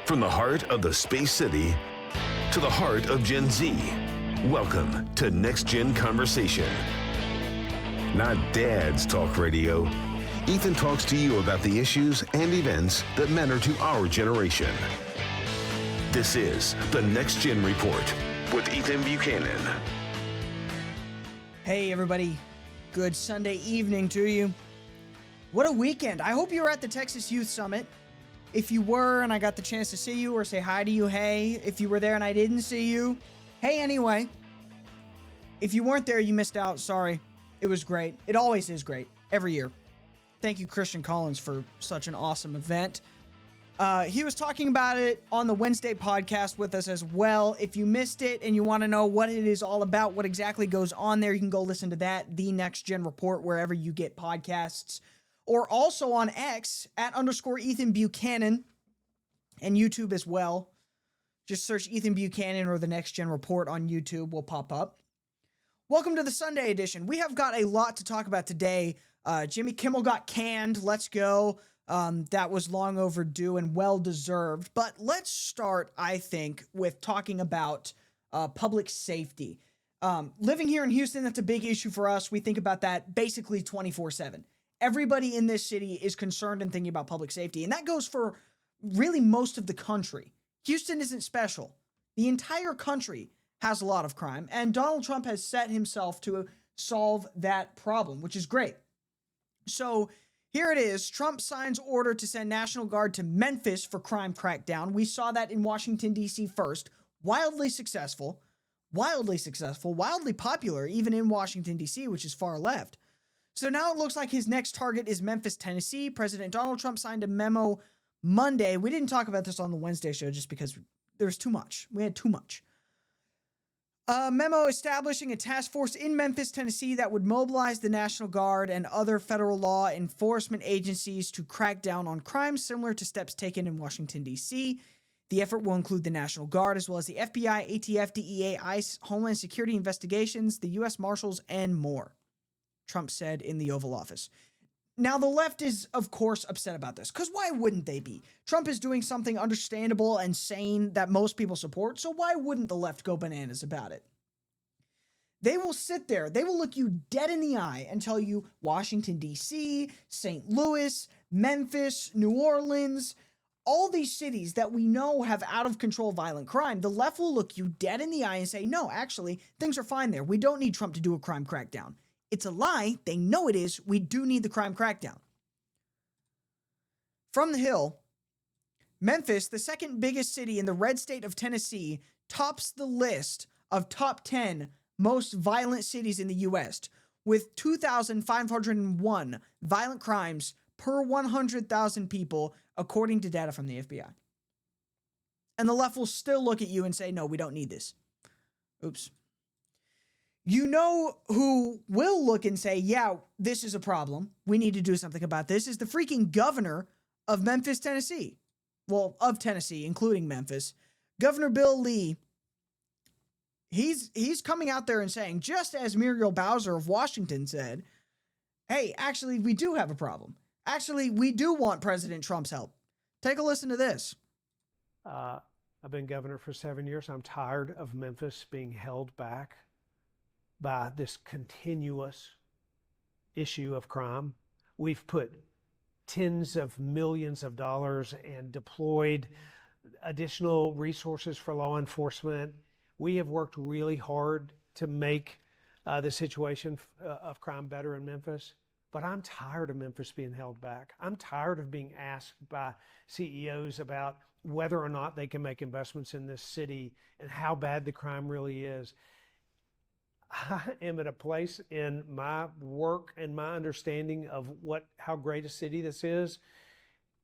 From the heart of the Space City to the heart of Gen Z, welcome to Next Gen Conversation. Not Dad's Talk Radio. Ethan talks to you about the issues and events that matter to our generation. This is the Next Gen Report with Ethan Buchanan. Hey everybody, good Sunday evening to you. What a weekend. I hope you were at the Texas Youth Summit. If you were and I got the chance to see you or say hi to you, hey. If you were there and I didn't see you, hey anyway. If you weren't there, you missed out. Sorry. It was great. It always is great. Every year. Thank you, Christian Collins, for such an awesome event. He was talking about it on the Wednesday podcast with us as well. If you missed it and you want to know what it is all about, what exactly goes on there, you can go listen to that, The Next Gen Report, wherever you get podcasts. Or also on X, @_Ethan Buchanan, and YouTube as well. Just search Ethan Buchanan or The Next Gen Report on YouTube will pop up. Welcome to the Sunday edition. We have got a lot to talk about today. Jimmy Kimmel got canned. Let's go. That was long overdue and well-deserved. But let's start, I think, with talking about public safety. Living here in Houston, that's a big issue for us. We think about that basically 24/7. Everybody in this city is concerned and thinking about public safety, and that goes for really most of the country. Houston isn't special. The entire country has a lot of crime, and Donald Trump has set himself to solve that problem, which is great. So here it is. Trump signs order to send National Guard to Memphis for crime crackdown. We saw that in Washington, D.C. first. Wildly successful, wildly popular, even in Washington, D.C., which is far left. So now it looks like his next target is Memphis, Tennessee. President Donald Trump signed a memo Monday. We didn't talk about this on the Wednesday show just because there was too much. We had too much. A memo establishing a task force in Memphis, Tennessee that would mobilize the National Guard and other federal law enforcement agencies to crack down on crime similar to steps taken in Washington, D.C. The effort will include the National Guard as well as the FBI, ATF, DEA, ICE, Homeland Security Investigations, the U.S. Marshals, and more, Trump said in the Oval Office. Now, the left is, of course, upset about this, because why wouldn't they be? Trump is doing something understandable and sane that most people support, so why wouldn't the left go bananas about it? They will sit there, they will look you dead in the eye and tell you Washington, D.C., St. Louis, Memphis, New Orleans, all these cities that we know have out-of-control violent crime. The left will look you dead in the eye and say, no, actually, things are fine there. We don't need Trump to do a crime crackdown. It's a lie. They know it is. We do need the crime crackdown. From the Hill, Memphis, the second biggest city in the red state of Tennessee, tops the list of top 10 most violent cities in the U.S. with 2,501 violent crimes per 100,000 people, according to data from the FBI. And the left will still look at you and say, no, we don't need this. Oops. You know who will look and say, yeah, this is a problem. We need to do something about this, is the freaking governor of Memphis, Tennessee. Well, of Tennessee, including Memphis. Governor Bill Lee, he's coming out there and saying, just as Muriel Bowser of Washington said, hey, actually, we do have a problem. Actually, we do want President Trump's help. Take a listen to this. I've been governor for 7 years. I'm tired of Memphis being held back by this continuous issue of crime. We've put tens of millions of dollars and deployed additional resources for law enforcement. We have worked really hard to make the situation of crime better in Memphis, but I'm tired of Memphis being held back. I'm tired of being asked by CEOs about whether or not they can make investments in this city and how bad the crime really is. I am at a place in my work and my understanding of how great a city this is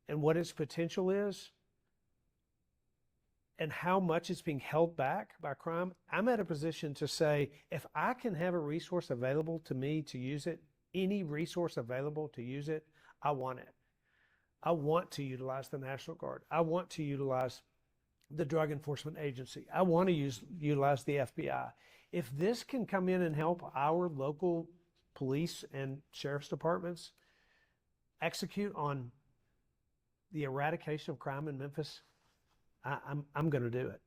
and what its potential is and how much it's being held back by crime. I'm at a position to say, if I can have a resource available to me to use it, any resource available to use it, I want it. I want to utilize the National Guard. I want to utilize the Drug Enforcement Agency. I want to utilize the FBI. If this can come in and help our local police and sheriff's departments execute on the eradication of crime in Memphis, I'm going to do it.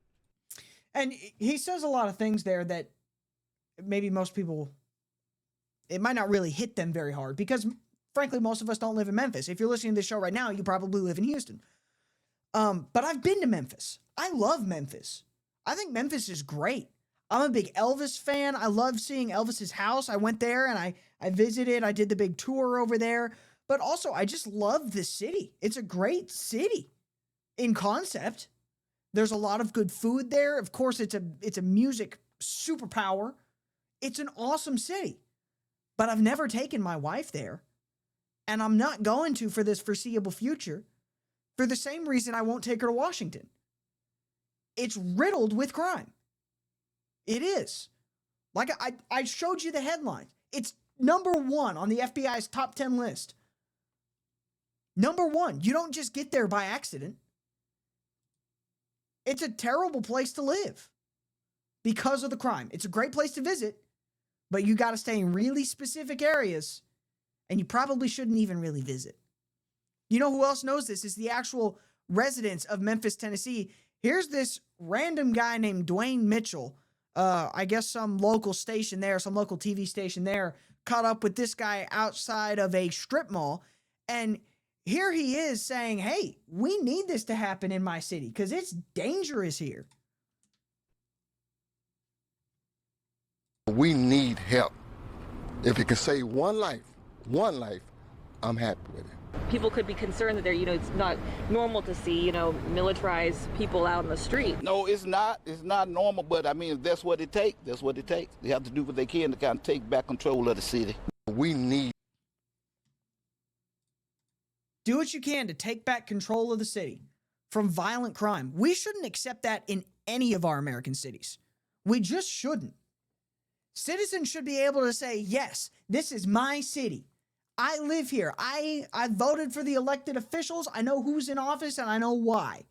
And he says a lot of things there that maybe most people, it might not really hit them very hard because, frankly, most of us don't live in Memphis. If you're listening to this show right now, you probably live in Houston. But I've been to Memphis. I love Memphis. I think Memphis is great. I'm a big Elvis fan. I love seeing Elvis's house. I went there and I visited. I did the big tour over there. But also, I just love the city. It's a great city in concept. There's a lot of good food there. Of course, it's a music superpower. It's an awesome city. But I've never taken my wife there. And I'm not going to for this foreseeable future for the same reason I won't take her to Washington. It's riddled with crime. It is. Like I showed you the headlines. It's number 1 on the FBI's top 10 list. Number 1. You don't just get there by accident. It's a terrible place to live because of the crime. It's a great place to visit, but you got to stay in really specific areas, and you probably shouldn't even really visit. You know who else knows this? Is the actual residents of Memphis, Tennessee. Here's this random guy named Dwayne Mitchell. I guess some local station there, some local TV station there, caught up with this guy outside of a strip mall. And here he is saying, hey, we need this to happen in my city because it's dangerous here. We need help. If it can save one life, I'm happy with it. People could be concerned that they're, it's not normal to see, militarized people out in the street. No, it's not. It's not normal, but I mean, if that's what it takes, that's what it takes. They have to do what they can to kind of take back control of the city. We need. Do what you can to take back control of the city from violent crime. We shouldn't accept that in any of our American cities. We just shouldn't. Citizens should be able to say, yes, this is my city. I live here. I voted for the elected officials. I know who's in office and I know why.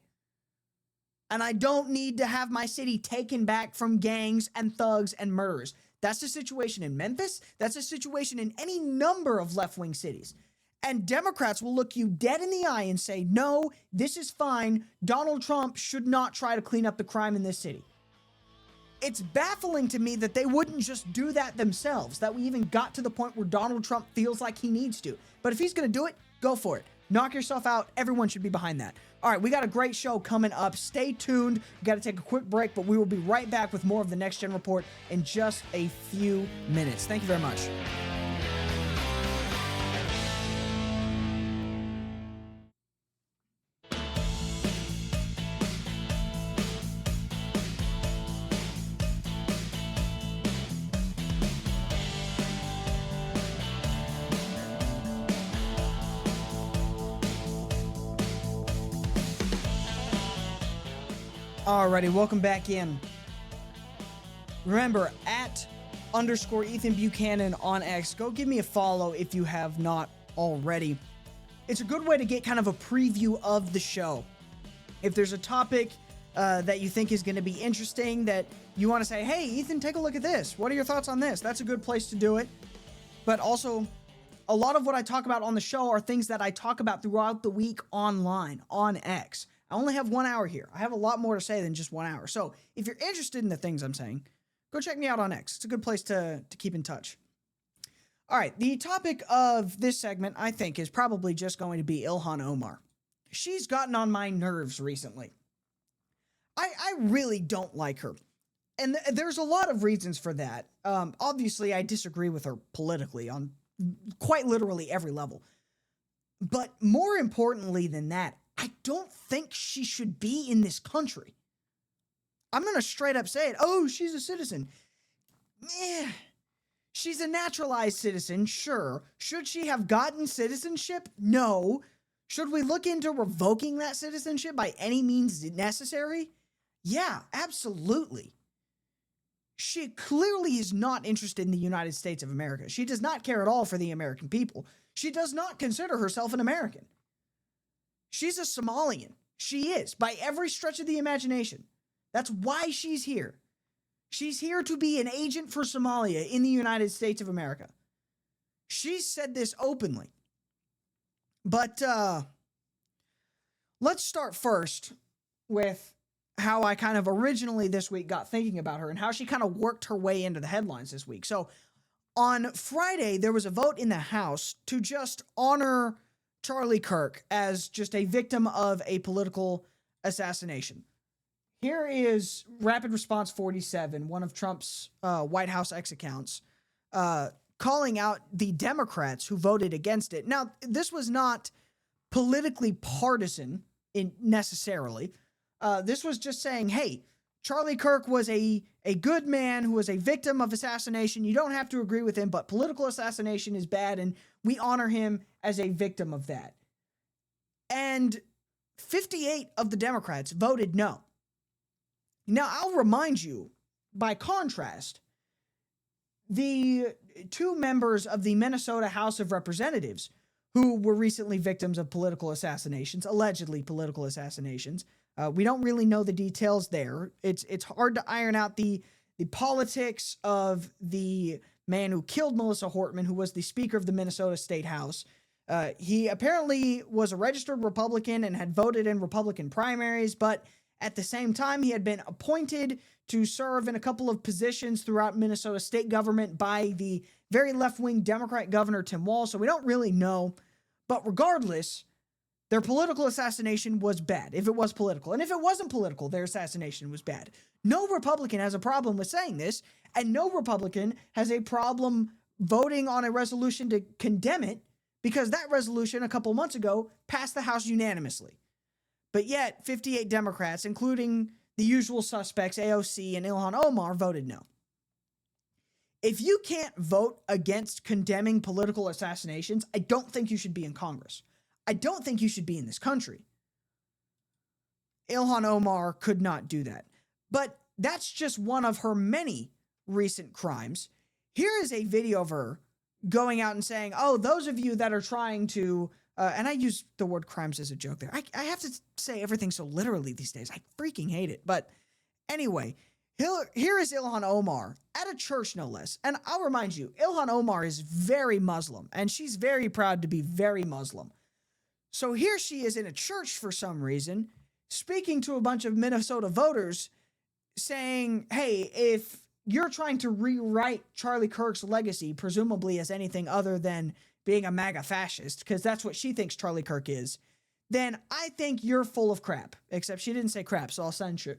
And I don't need to have my city taken back from gangs and thugs and murderers. That's the situation in Memphis. That's the situation in any number of left-wing cities. And Democrats will look you dead in the eye and say, no, this is fine. Donald Trump should not try to clean up the crime in this city. It's baffling to me that they wouldn't just do that themselves, that we even got to the point where Donald Trump feels like he needs to. But if he's going to do it, go for it. Knock yourself out. Everyone should be behind that. All right, we got a great show coming up. Stay tuned. We got to take a quick break, but we will be right back with more of the Next Gen Report in just a few minutes. Thank you very much. Alrighty, welcome back in. Remember, @_Ethan Buchanan on X. Go give me a follow if you have not already. It's a good way to get kind of a preview of the show. If there's a topic that you think is going to be interesting, that you want to say, hey, Ethan, take a look at this. What are your thoughts on this? That's a good place to do it. But also, a lot of what I talk about on the show are things that I talk about throughout the week online, on X. I only have 1 hour here. I have a lot more to say than just 1 hour. So if you're interested in the things I'm saying, go check me out on X. It's a good place to keep in touch. All right, the topic of this segment, I think, is probably just going to be Ilhan Omar. She's gotten on my nerves recently. I really don't like her. And there's a lot of reasons for that. Obviously, I disagree with her politically on quite literally every level. But more importantly than that, I don't think she should be in this country. I'm going to straight up say it. Oh, she's a citizen. She's a naturalized citizen, sure. Should she have gotten citizenship? No. Should we look into revoking that citizenship by any means necessary? Yeah, absolutely. She clearly is not interested in the United States of America. She does not care at all for the American people. She does not consider herself an American. She's a Somalian. She is, by every stretch of the imagination. That's why she's here. She's here to be an agent for Somalia in the United States of America. She's said this openly. But let's start first with how I kind of originally this week got thinking about her and how she kind of worked her way into the headlines this week. So on Friday, there was a vote in the House to just honor Charlie Kirk as just a victim of a political assassination. Here is Rapid Response 47, one of Trump's White House X accounts, calling out the Democrats who voted against it. Now, this was not politically partisan necessarily. This was just saying, hey, Charlie Kirk was a good man who was a victim of assassination. You don't have to agree with him, but political assassination is bad, and we honor him as a victim of that. And 58 of the Democrats voted no. Now, I'll remind you, by contrast, the two members of the Minnesota House of Representatives who were recently victims of political assassinations, allegedly political assassinations. We don't really know the details there. It's hard to iron out the politics of the man who killed Melissa Hortman, who was the Speaker of the Minnesota State House. He apparently was a registered Republican and had voted in Republican primaries, but at the same time, he had been appointed to serve in a couple of positions throughout Minnesota state government by the very left-wing Democrat Governor Tim Walz, so we don't really know. But regardless, their political assassination was bad, if it was political. And if it wasn't political, their assassination was bad. No Republican has a problem with saying this, and no Republican has a problem voting on a resolution to condemn it, because that resolution a couple months ago passed the House unanimously. But yet, 58 Democrats, including the usual suspects, AOC and Ilhan Omar, voted no. If you can't vote against condemning political assassinations, I don't think you should be in Congress. I don't think you should be in this country. Ilhan Omar could not do that. But that's just one of her many recent crimes. Here is a video of her going out and saying, oh, those of you that are trying to, and I use the word crimes as a joke there. I have to say everything so literally these days. I freaking hate it. But anyway, here is Ilhan Omar at a church, no less. And I'll remind you, Ilhan Omar is very Muslim, and she's very proud to be very Muslim. So here she is in a church for some reason, speaking to a bunch of Minnesota voters, saying, hey, if you're trying to rewrite Charlie Kirk's legacy, presumably as anything other than being a MAGA fascist, because that's what she thinks Charlie Kirk is, then I think you're full of crap. Except she didn't say crap, so I'll censor,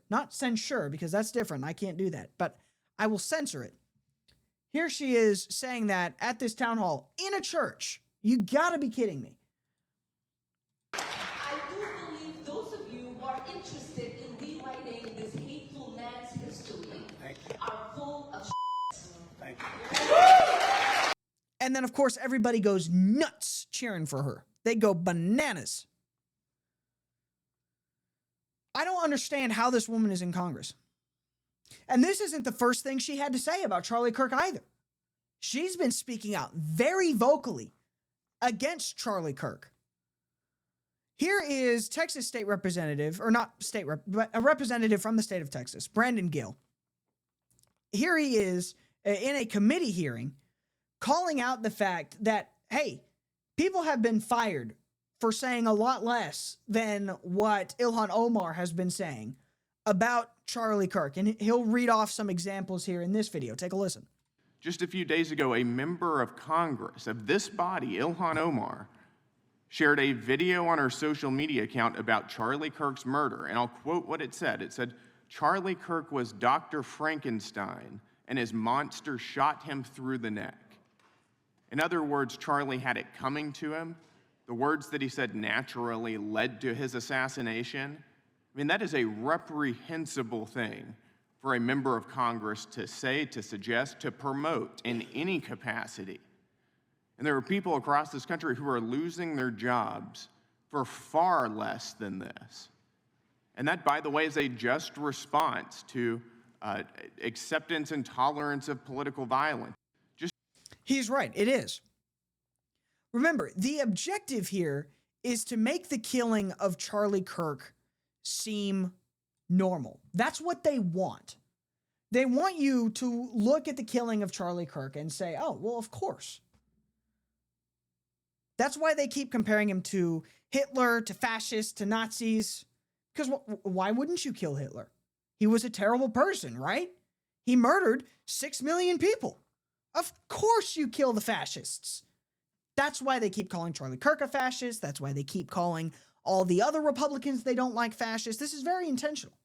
not censure, because that's different. I can't do that, but I will censor it. Here she is saying that at this town hall in a church. You gotta be kidding me. I do believe those of you who are interested in rewriting this hateful man's history are full of shit. Thank you. And then, of course, everybody goes nuts cheering for her. They go bananas. I don't understand how this woman is in Congress. And this isn't the first thing she had to say about Charlie Kirk either. She's been speaking out very vocally against Charlie Kirk. Here is Texas state representative, or not state rep, but a representative from the state of Texas, Brandon Gill. Here he is in a committee hearing calling out the fact that, hey, people have been fired for saying a lot less than what Ilhan Omar has been saying about Charlie Kirk. And he'll read off some examples here in this video. Take a listen. Just a few days ago, a member of Congress of this body, Ilhan Omar, shared a video on her social media account about Charlie Kirk's murder. And I'll quote what it said. It said, Charlie Kirk was Dr. Frankenstein, and his monster shot him through the neck. In other words, Charlie had it coming to him. The words that he said naturally led to his assassination. I mean, that is a reprehensible thing for a member of Congress to say, to suggest, to promote in any capacity. And there are people across this country who are losing their jobs for far less than this. And that, by the way, is a just response to acceptance and tolerance of political violence. He's right, it is. Remember, the objective here is to make the killing of Charlie Kirk seem normal. That's what they want. They want you to look at the killing of Charlie Kirk and say, oh, well, of course. That's why they keep comparing him to Hitler, to fascists, to Nazis, Because why wouldn't you kill Hitler? He was a terrible person, right? He murdered 6 million people. Of course you kill the fascists. That's why they keep calling Charlie Kirk a fascist. That's why they keep calling all the other Republicans they don't like fascists. This is very intentional.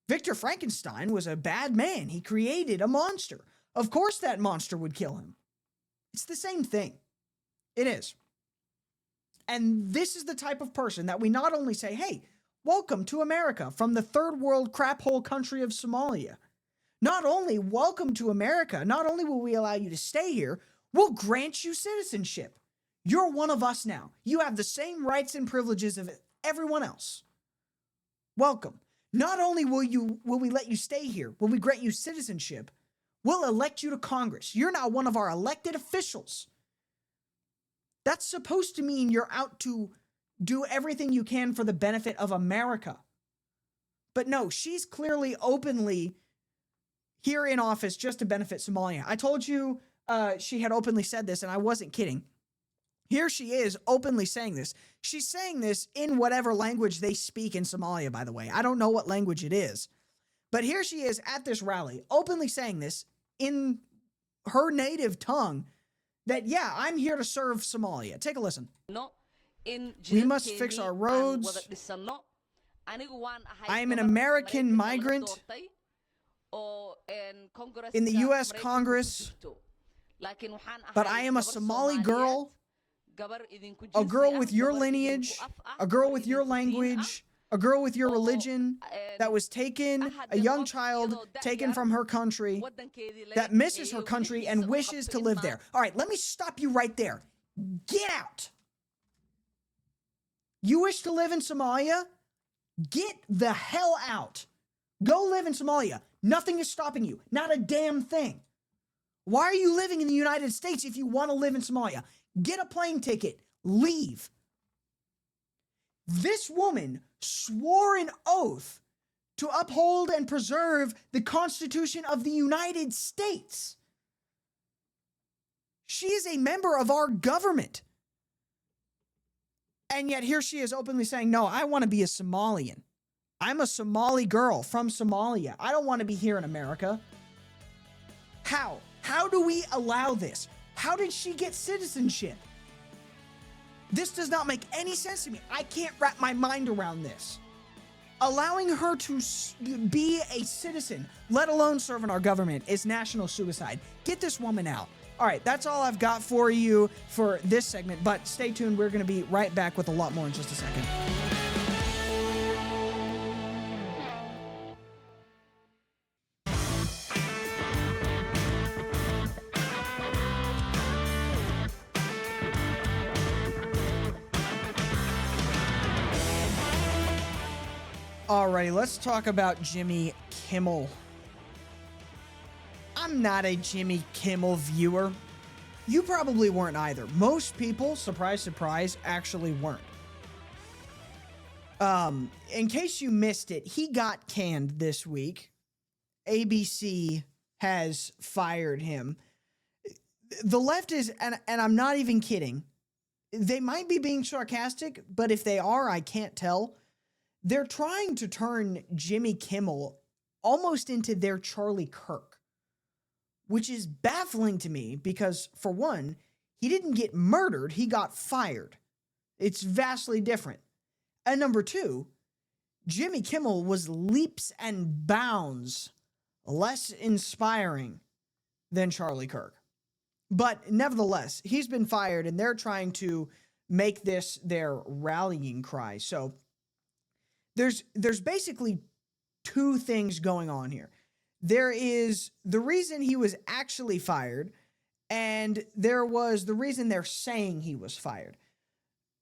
Victor Frankenstein was a bad man. He created a monster. Of course that monster would kill him. It's the same thing. It is. And this is the type of person that we not only say, hey, welcome to America from the third world crap hole country of Somalia. Not only welcome to America, not only will we allow you to stay here, we'll grant you citizenship. You're one of us now. You have the same rights and privileges of everyone else. Welcome. Not only will we let you stay here, will we grant you citizenship, we'll elect you to Congress. You're now one of our elected officials. That's supposed to mean you're out to do everything you can for the benefit of America. But no, she's clearly openly here in office just to benefit Somalia. I told you she had openly said this, and I wasn't kidding. Here she is openly saying this. She's saying this in whatever language they speak in Somalia, by the way. I don't know what language it is. But here she is at this rally, openly saying this in her native tongue, that, yeah, I'm here to serve Somalia. Take a listen. We must fix our roads. I am an American migrant in the U.S. Congress, but I am a Somali girl, a girl with your lineage, a girl with your language, a girl with your religion that was taken, a young child taken from her country, that misses her country and wishes to live there. All right, let me stop you right there. Get out. You wish to live in Somalia? Get the hell out. Go live in Somalia. Nothing is stopping you. Not a damn thing. Why are you living in the United States if you want to live in Somalia? Get a plane ticket. Leave. This woman swore an oath to uphold and preserve the Constitution of the United States. She is a member of our government. And yet here she is openly saying, no, I want to be a Somalian. I'm a Somali girl from Somalia. I don't want to be here in America. How? How do we allow this? How did she get citizenship? This does not make any sense to me. I can't wrap my mind around this. Allowing her to be a citizen, let alone serve in our government, is national suicide. Get this woman out. All right, that's all I've got for you for this segment, but stay tuned. We're going to be right back with a lot more in just a second. Alrighty, let's talk about Jimmy Kimmel. I'm not a Jimmy Kimmel viewer. You probably weren't either. Most people, surprise, surprise, actually weren't. In case you missed it, he got canned this week. ABC has fired him. The left is, and I'm not even kidding, they might be being sarcastic, but if they are, I can't tell. They're trying to turn Jimmy Kimmel almost into their Charlie Kirk, which is baffling to me because, for one, he didn't get murdered, he got fired. It's vastly different. And number two, Jimmy Kimmel was leaps and bounds less inspiring than Charlie Kirk. But nevertheless, he's been fired and they're trying to make this their rallying cry. So there's basically two things going on here. There is the reason he was actually fired, and there was the reason they're saying he was fired.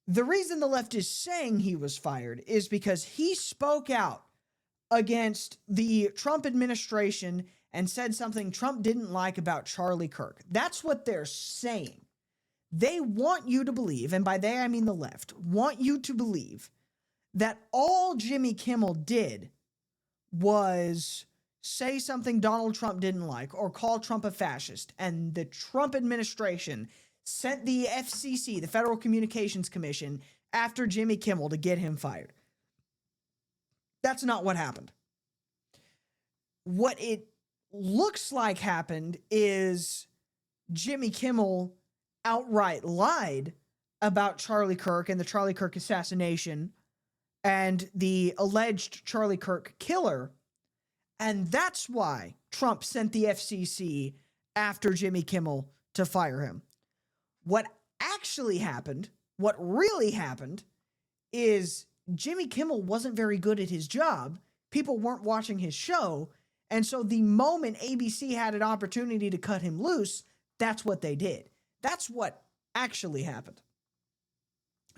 The reason the left is saying he was fired is because he spoke out against the Trump administration and said something Trump didn't like about Charlie Kirk. That's what they're saying. They want you to believe, and by they I mean the left, want you to believe that all Jimmy Kimmel did was say something Donald Trump didn't like or call Trump a fascist, and the Trump administration sent the FCC, the Federal Communications Commission, after Jimmy Kimmel to get him fired. That's not what happened. What it looks like happened is Jimmy Kimmel outright lied about Charlie Kirk and the Charlie Kirk assassination and the alleged Charlie Kirk killer. And that's why Trump sent the FCC after Jimmy Kimmel to fire him. What actually happened, what really happened, is Jimmy Kimmel wasn't very good at his job. People weren't watching his show. And so the moment ABC had an opportunity to cut him loose, that's what they did. That's what actually happened.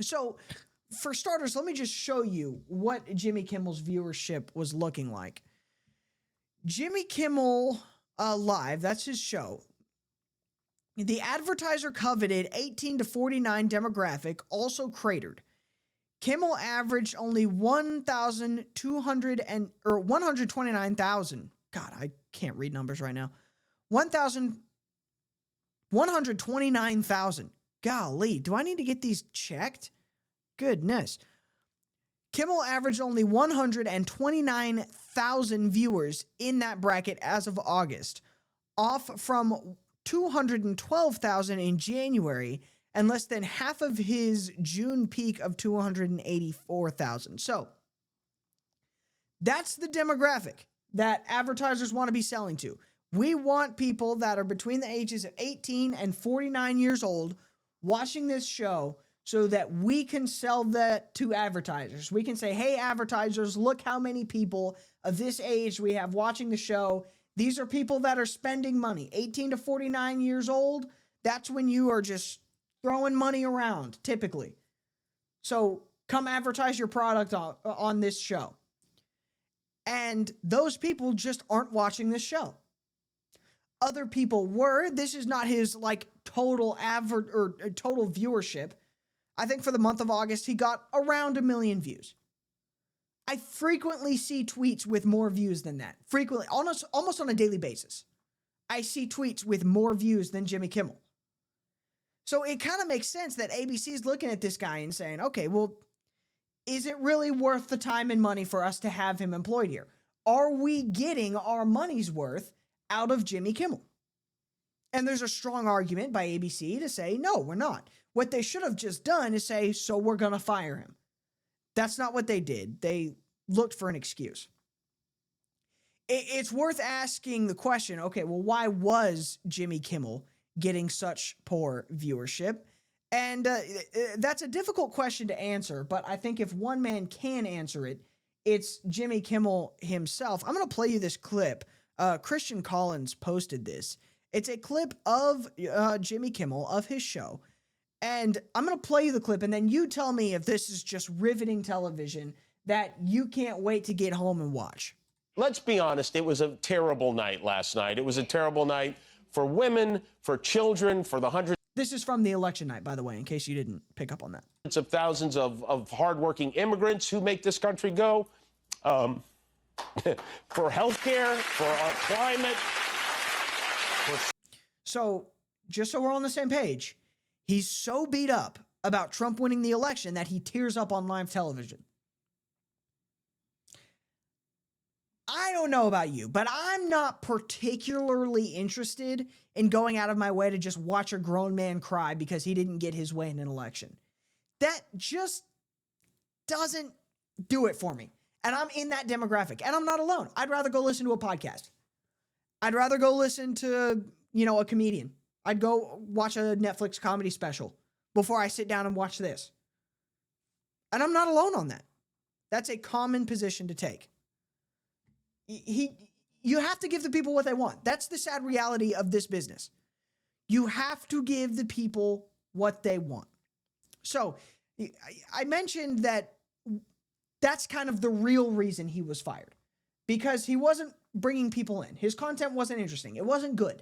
So, for starters, let me just show you what Jimmy Kimmel's viewership was looking like. Jimmy Kimmel Live, that's his show. The advertiser coveted 18 to 49 demographic also cratered. Kimmel averaged only 129,000. God, I can't read numbers right now. 129,000. Golly, do I need to get these checked? Goodness. Kimmel averaged only 129,000 viewers in that bracket as of August, off from 212,000 in January and less than half of his June peak of 284,000. So that's the demographic that advertisers want to be selling to. We want people that are between the ages of 18 and 49 years old watching this show so that we can sell that to advertisers. We can say, hey, advertisers, look how many people of this age we have watching the show. These are people that are spending money. 18 to 49 years old, that's when you are just throwing money around, typically. So come advertise your product on this show. And those people just aren't watching this show. Other people were. This is not his total total viewership. I think for the month of August, he got around 1 million views. I frequently see tweets with more views than that. Frequently, almost on a daily basis. I see tweets with more views than Jimmy Kimmel. So it kind of makes sense that ABC is looking at this guy and saying, okay, well, is it really worth the time and money for us to have him employed here? Are we getting our money's worth out of Jimmy Kimmel? And there's a strong argument by ABC to say, no, we're not. What they should have just done is say, so we're going to fire him. That's not what they did. They looked for an excuse. It's worth asking the question, okay, well, why was Jimmy Kimmel getting such poor viewership? And that's a difficult question to answer, but I think if one man can answer it, it's Jimmy Kimmel himself. I'm going to play you this clip. Christian Collins posted this. It's a clip of Jimmy Kimmel, of his show. And I'm going to play you the clip, and then you tell me if this is just riveting television that you can't wait to get home and watch. Let's be honest, it was a terrible night last night. It was a terrible night for women, for children, for the hundreds. This is from the election night, by the way, in case you didn't pick up on that. Of thousands of hardworking immigrants who make this country go. For healthcare, for our climate. So, just so we're on the same page, he's so beat up about Trump winning the election that he tears up on live television. I don't know about you, but I'm not particularly interested in going out of my way to just watch a grown man cry because he didn't get his way in an election. That just doesn't do it for me. And I'm in that demographic, and I'm not alone. I'd rather go listen to a podcast. I'd rather go listen to, a comedian. I'd go watch a Netflix comedy special before I sit down and watch this. And I'm not alone on that. That's a common position to take. You have to give the people what they want. That's the sad reality of this business. You have to give the people what they want. So I mentioned that that's kind of the real reason he was fired, because he wasn't bringing people in. His content wasn't interesting. It wasn't good.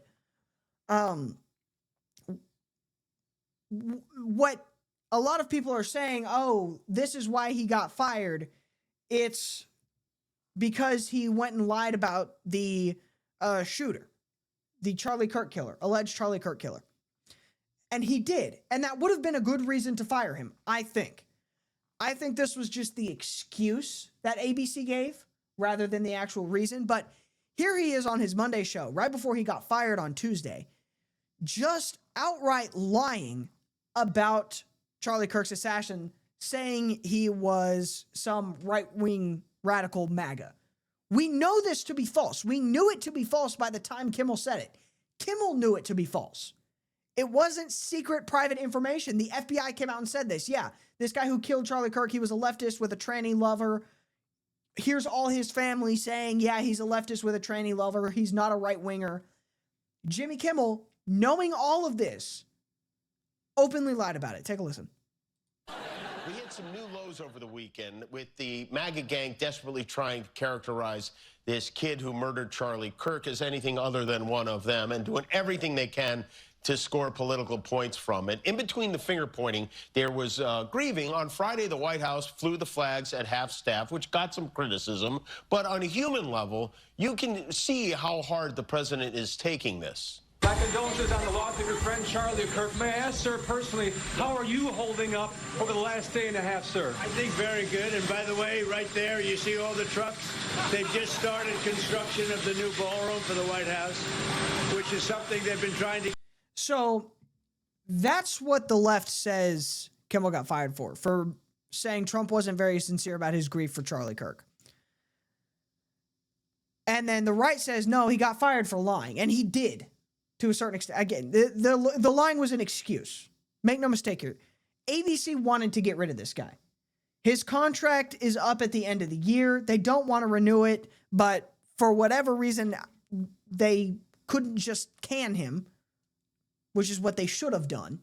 What a lot of people are saying, oh, this is why he got fired. It's because he went and lied about the shooter, the Charlie Kirk killer, alleged Charlie Kirk killer. And he did. And that would have been a good reason to fire him, I think. I think this was just the excuse that ABC gave rather than the actual reason. But here he is on his Monday show, right before he got fired on Tuesday, just outright lying about Charlie Kirk's assassin, saying he was some right-wing radical MAGA. We know this to be false. We knew it to be false by the time Kimmel said it. Kimmel knew it to be false. It wasn't secret private information. The FBI came out and said this. Yeah, this guy who killed Charlie Kirk, he was a leftist with a tranny lover. Here's all his family saying, yeah, he's a leftist with a tranny lover. He's not a right-winger. Jimmy Kimmel, knowing all of this, openly lied about it. Take a listen. We hit some new lows over the weekend with the MAGA gang desperately trying to characterize this kid who murdered Charlie Kirk as anything other than one of them and doing everything they can to score political points from it. In between the finger pointing, there was grieving. On Friday, the White House flew the flags at half-staff, which got some criticism. But on a human level, you can see how hard the president is taking this. My condolences on the loss of your friend Charlie Kirk. May I ask, sir, personally, how are you holding up over the last day and a half, sir? I think very good. And by the way, right there, you see all the trucks? They've just started construction of the new ballroom for the White House, which is something they've been trying to... So that's what the left says Kimmel got fired for saying Trump wasn't very sincere about his grief for Charlie Kirk. And then the right says, no, he got fired for lying. And he did. To a certain extent. Again, the lying was an excuse. Make no mistake here. ABC wanted to get rid of this guy. His contract is up at the end of the year. They don't want to renew it, but for whatever reason, they couldn't just can him, which is what they should have done.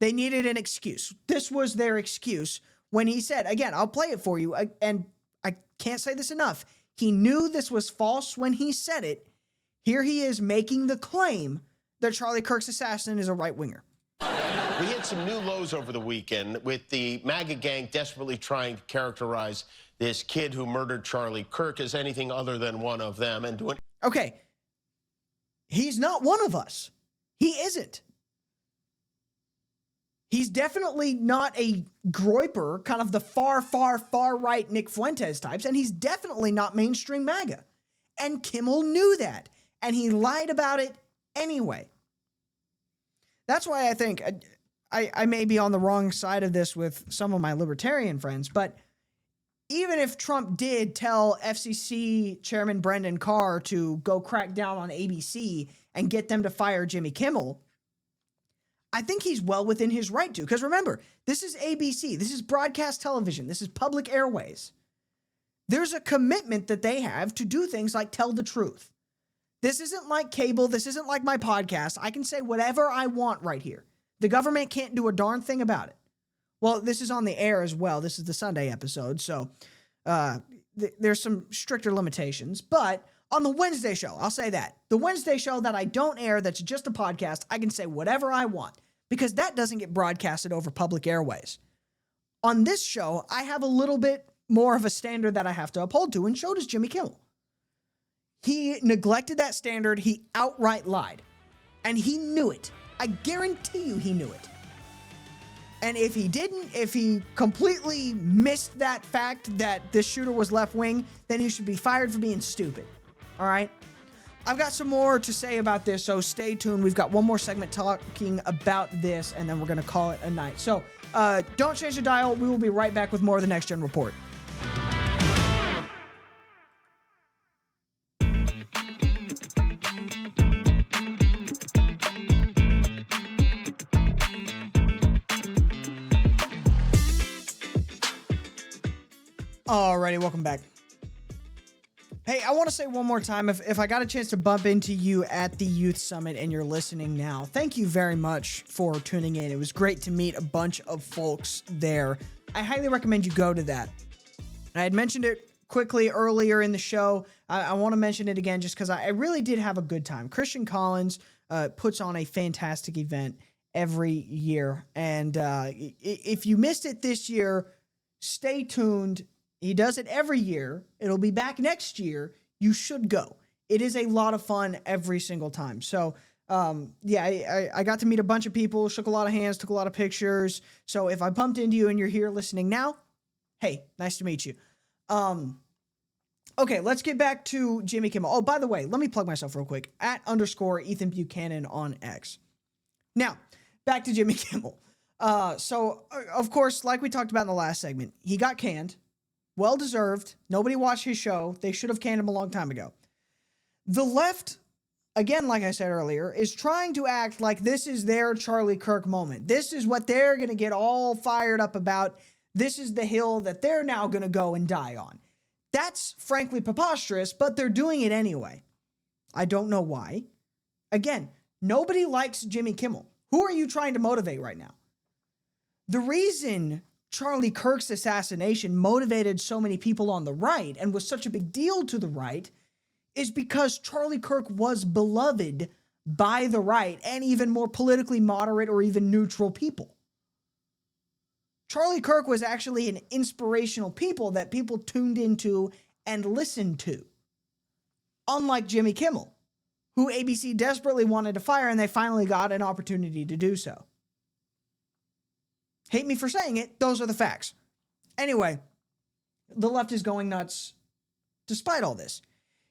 They needed an excuse. This was their excuse when he said, again, I'll play it for you, and I can't say this enough. He knew this was false when he said it. Here he is making the claim that Charlie Kirk's assassin is a right-winger. We hit some new lows over the weekend with the MAGA gang desperately trying to characterize this kid who murdered Charlie Kirk as anything other than one of them and doing... Okay. He's not one of us. He isn't. He's definitely not a groyper, kind of the far, far, far right Nick Fuentes types, and he's definitely not mainstream MAGA. And Kimmel knew that. And he lied about it anyway. That's why I think I may be on the wrong side of this with some of my libertarian friends, but even if Trump did tell FCC Chairman Brendan Carr to go crack down on ABC and get them to fire Jimmy Kimmel, I think he's well within his right to. Because remember, this is ABC. This is broadcast television. This is public airways. There's a commitment that they have to do things like tell the truth. This isn't like cable. This isn't like my podcast. I can say whatever I want right here. The government can't do a darn thing about it. Well, this is on the air as well. This is the Sunday episode, so there's some stricter limitations. But on the Wednesday show, I'll say that. The Wednesday show that I don't air, that's just a podcast, I can say whatever I want because that doesn't get broadcasted over public airways. On this show, I have a little bit more of a standard that I have to uphold to, and so does Jimmy Kimmel. He neglected that standard. He outright lied. And he knew it. I guarantee you he knew it. And if he didn't, if he completely missed that fact that this shooter was left-wing, then he should be fired for being stupid. All right? I've got some more to say about this, so stay tuned. We've got one more segment talking about this, and then we're going to call it a night. So don't change the dial. We will be right back with more of the Next Gen Report. Alrighty, welcome back. Hey, I want to say one more time, if I got a chance to bump into you at the Youth Summit and you're listening now, thank you very much for tuning in. It was great to meet a bunch of folks there. I highly recommend you go to that. I had mentioned it quickly earlier in the show. I want to mention it again just because I really did have a good time. Christian Collins puts on a fantastic event every year. And if you missed it this year, stay tuned. He does it every year. It'll be back next year. You should go. It is a lot of fun every single time. So, I got to meet a bunch of people, shook a lot of hands, took a lot of pictures. So if I bumped into you and you're here listening now, Hey, nice to meet you. Okay, let's get back to Jimmy Kimmel. Oh, by the way, let me plug myself real quick. @_Ethan Buchanan on X. Now, back to Jimmy Kimmel. Of course, like we talked about in the last segment, he got canned. Well deserved. Nobody watched his show. They should have canned him a long time ago. The left, again, like I said earlier, is trying to act like this is their Charlie Kirk moment. This is what they're going to get all fired up about. This is the hill that they're now going to go and die on. That's frankly preposterous, but they're doing it anyway. I don't know why. Again, nobody likes Jimmy Kimmel. Who are you trying to motivate right now? The reason Charlie Kirk's assassination motivated so many people on the right and was such a big deal to the right is because Charlie Kirk was beloved by the right and even more politically moderate or even neutral people. Charlie Kirk was actually an inspirational people that people tuned into and listened to. Unlike Jimmy Kimmel, who ABC desperately wanted to fire and they finally got an opportunity to do so. Hate me for saying it, those are the facts. Anyway, the left is going nuts despite all this.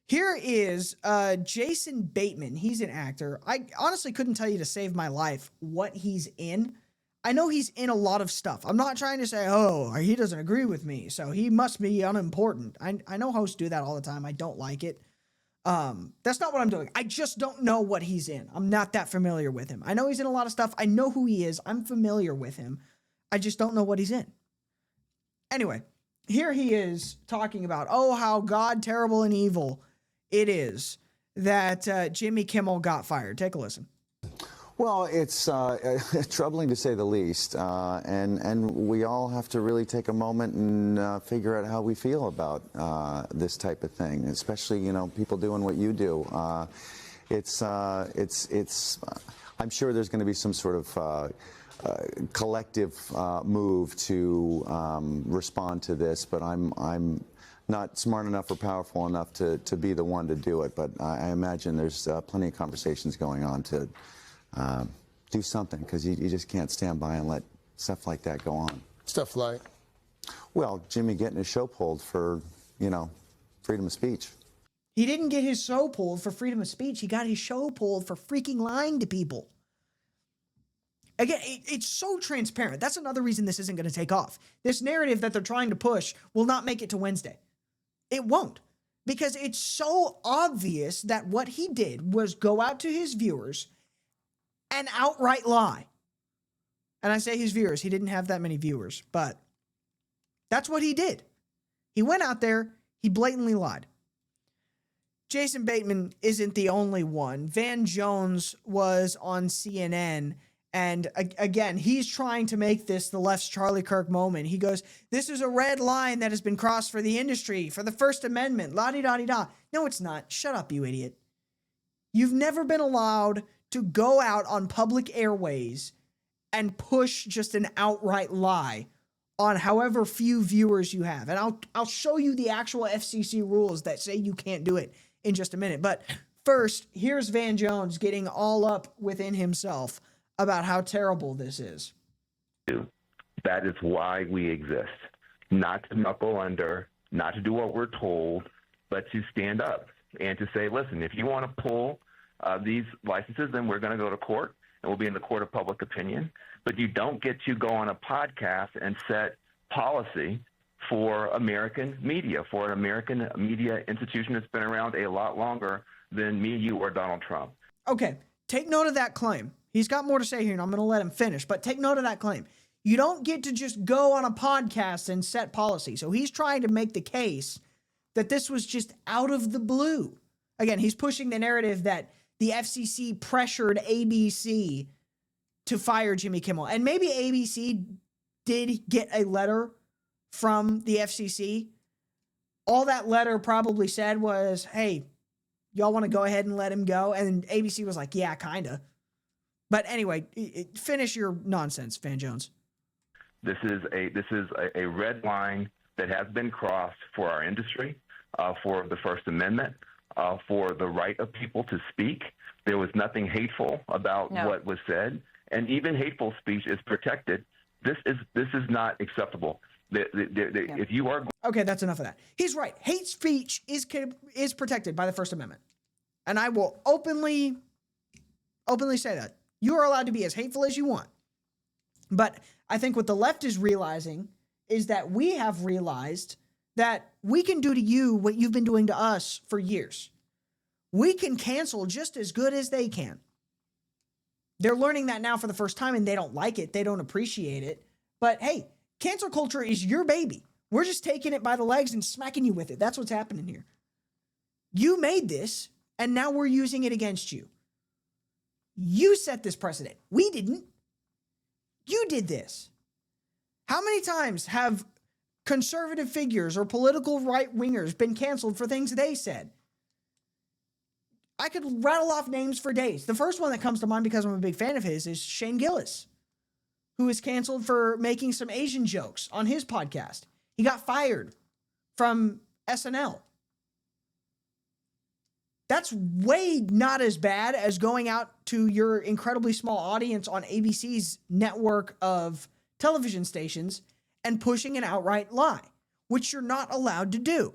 Here is Jason Bateman. He's an actor. I honestly couldn't tell you to save my life what he's in. I know he's in a lot of stuff. I'm not trying to say, oh, he doesn't agree with me, so he must be unimportant. I know hosts do that all the time. I don't like it. That's not what I'm doing. I just don't know what he's in. I'm not that familiar with him. I know he's in a lot of stuff. I know who he is. I'm familiar with him. I just don't know what he's in. Anyway, here he is talking about, oh, how God, terrible and evil it is that Jimmy Kimmel got fired. Take a listen. Well, it's troubling to say the least, and we all have to really take a moment and figure out how we feel about this type of thing, especially, you know, people doing what you do. I'm sure there's going to be some sort of collective move to respond to this, but I'm not smart enough or powerful enough to be the one to do it. But I imagine there's plenty of conversations going on to do something, because you just can't stand by and let stuff like that go on. Stuff like? Well, Jimmy getting his show pulled for, you know, freedom of speech. He didn't get his show pulled for freedom of speech. He got his show pulled for freaking lying to people. Again, it's so transparent. That's another reason this isn't going to take off. This narrative that they're trying to push will not make it to Wednesday. It won't. Because it's so obvious that what he did was go out to his viewers and outright lie. And I say his viewers. He didn't have that many viewers, but that's what he did. He went out there. He blatantly lied. Jason Bateman isn't the only one. Van Jones was on CNN. And again, he's trying to make this the left's Charlie Kirk moment. He goes, this is a red line that has been crossed for the industry, for the First Amendment, la-di-da-di-da. No, it's not. Shut up, you idiot. You've never been allowed to go out on public airways and push just an outright lie on however few viewers you have. And I'll show you the actual FCC rules that say you can't do it in just a minute. But first, here's Van Jones getting all up within himself about how terrible this is. That is why we exist. Not to knuckle under, not to do what we're told, but to stand up and to say, listen, if you want to pull these licenses, then we're going to go to court, and we'll be in the court of public opinion. But you don't get to go on a podcast and set policy for American media, for an American media institution that's been around a lot longer than me, you, or Donald Trump. Okay, take note of that claim. He's got more to say here, and I'm going to let him finish, but take note of that claim. You don't get to just go on a podcast and set policy. So he's trying to make the case that this was just out of the blue. Again, he's pushing the narrative that the FCC pressured ABC to fire Jimmy Kimmel. And maybe ABC did get a letter from the FCC. All that letter probably said was, hey, y'all want to go ahead and let him go? And ABC was like, yeah, kind of. But anyway, finish your nonsense, Van Jones. This is a red line that has been crossed for our industry, for the First Amendment, for the right of people to speak. There was nothing hateful about what was said, and even hateful speech is protected This is not acceptable. If you are Okay, that's enough of that. He's right. Hate speech is protected by the First Amendment. And I will openly say that. You are allowed to be as hateful as you want. But I think what the left is realizing is that we have realized that we can do to you what you've been doing to us for years. We can cancel just as good as they can. They're learning that now for the first time, and they don't like it. They don't appreciate it. But hey, cancel culture is your baby. We're just taking it by the legs and smacking you with it. That's what's happening here. You made this, and now we're using it against you. You set this precedent. We didn't. You did this. How many times have conservative figures or political right-wingers been canceled for things they said? I could rattle off names for days. The first one that comes to mind, because I'm a big fan of his, is Shane Gillis, who was canceled for making some Asian jokes on his podcast. He got fired from SNL. That's way not as bad as going out to your incredibly small audience on ABC's network of television stations and pushing an outright lie, which you're not allowed to do.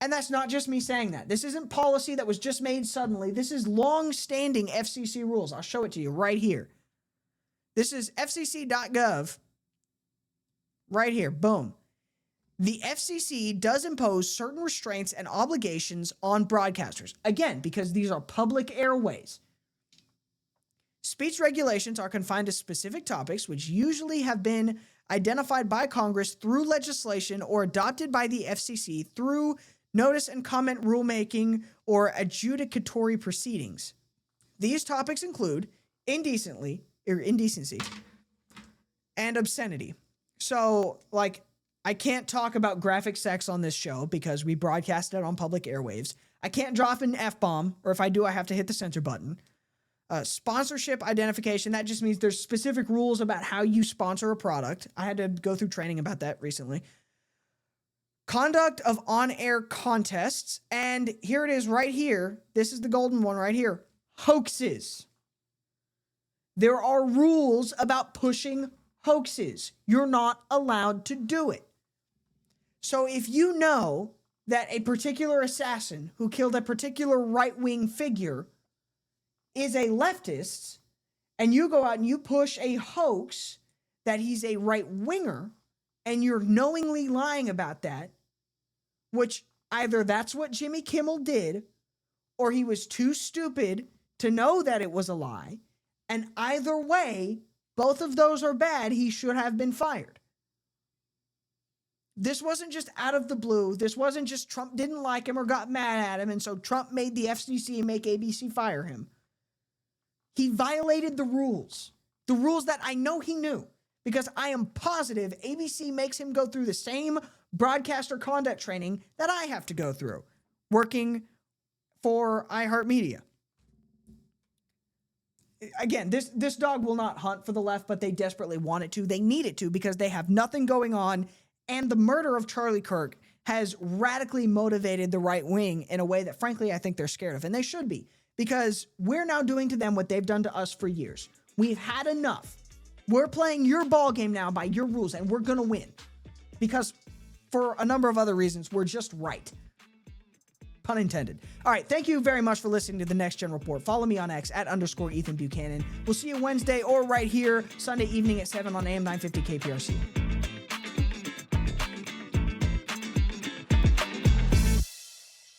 And that's not just me saying that. This isn't policy that was just made suddenly. This is long-standing FCC rules. I'll show it to you right here. This is fcc.gov. Right here. Boom. The FCC does impose certain restraints and obligations on broadcasters. Again, because these are public airways. Speech regulations are confined to specific topics, which usually have been identified by Congress through legislation or adopted by the FCC through notice and comment rulemaking or adjudicatory proceedings. These topics include indecency and obscenity. So, like, I can't talk about graphic sex on this show because we broadcast it on public airwaves. I can't drop an F-bomb, or if I do, I have to hit the censor button. Sponsorship identification, that just means there's specific rules about how you sponsor a product. I had to go through training about that recently. Conduct of on-air contests, and here it is right here. This is the golden one right here. Hoaxes. There are rules about pushing hoaxes. You're not allowed to do it. So if you know that a particular assassin who killed a particular right-wing figure is a leftist, and you go out and you push a hoax that he's a right-winger, and you're knowingly lying about that, which either that's what Jimmy Kimmel did, or he was too stupid to know that it was a lie, and either way, both of those are bad. He should have been fired. This wasn't just out of the blue. This wasn't just Trump didn't like him or got mad at him, and so Trump made the FCC make ABC fire him. He violated the rules that I know he knew, because I am positive ABC makes him go through the same broadcaster conduct training that I have to go through, working for iHeartMedia. Again, this dog will not hunt for the left, but they desperately want it to. They need it to because they have nothing going on, and the murder of Charlie Kirk has radically motivated the right wing in a way that, frankly, I think they're scared of, and they should be, because we're now doing to them what they've done to us for years. We've had enough. We're playing your ball game now by your rules, and we're going to win. Because for a number of other reasons, we're just right. Pun intended. All right, thank you very much for listening to the Next Gen Report. Follow me on X @_ Ethan Buchanan. We'll see you Wednesday or right here Sunday evening at 7 on AM 950 KPRC.